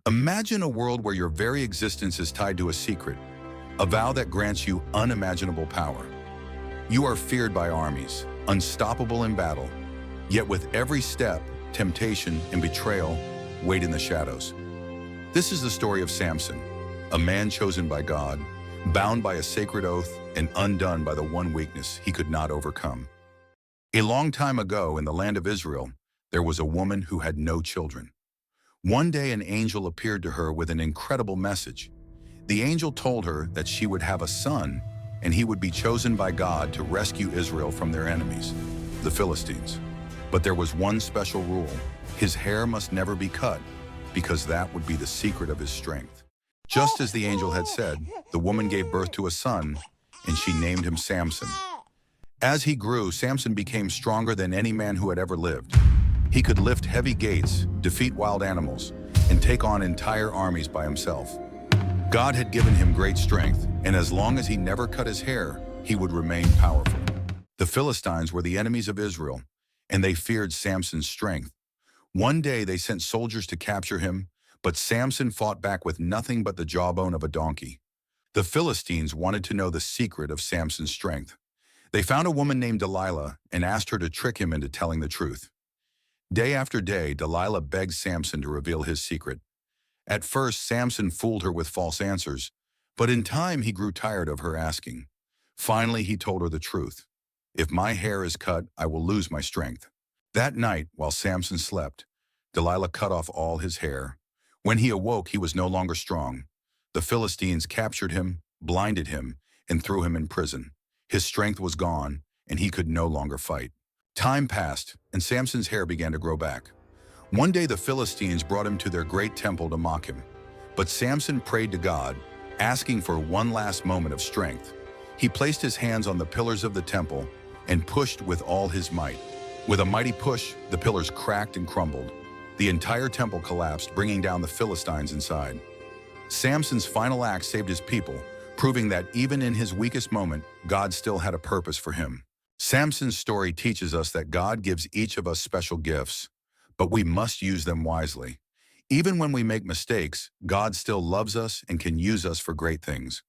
Imagine a world where your very existence is tied to a secret, a vow that grants you unimaginable power. You are feared by armies, unstoppable in battle, yet with every step, temptation and betrayal wait in the shadows. This is the story of Samson, a man chosen by God, bound by a sacred oath and undone by the one weakness he could not overcome. A long time ago in the land of Israel, there was a woman who had no children. One day an angel appeared to her with an incredible message. The angel told her that she would have a son and he would be chosen by God to rescue Israel from their enemies, the Philistines. But there was one special rule. His hair must never be cut, because that would be the secret of his strength. Just as the angel had said, the woman gave birth to a son, and she named him Samson. As he grew, Samson became stronger than any man who had ever lived. He could lift heavy gates, defeat wild animals, and take on entire armies by himself. God had given him great strength, and as long as he never cut his hair, he would remain powerful. The Philistines were the enemies of Israel, and they feared Samson's strength. One day they sent soldiers to capture him, but Samson fought back with nothing but the jawbone of a donkey. The Philistines wanted to know the secret of Samson's strength. They found a woman named Delilah and asked her to trick him into telling the truth. Day after day, Delilah begged Samson to reveal his secret. At first, Samson fooled her with false answers, but in time he grew tired of her asking. Finally, he told her the truth. "If my hair is cut, I will lose my strength." That night, while Samson slept, Delilah cut off all his hair. When he awoke, he was no longer strong. The Philistines captured him, blinded him, and threw him in prison. His strength was gone, and he could no longer fight. Time passed, and Samson's hair began to grow back. One day the Philistines brought him to their great temple to mock him. But Samson prayed to God, asking for one last moment of strength. He placed his hands on the pillars of the temple and pushed with all his might. With a mighty push, the pillars cracked and crumbled. The entire temple collapsed, bringing down the Philistines inside. Samson's final act saved his people, proving that even in his weakest moment, God still had a purpose for him. Samson's story teaches us that God gives each of us special gifts, but we must use them wisely. Even when we make mistakes, God still loves us and can use us for great things.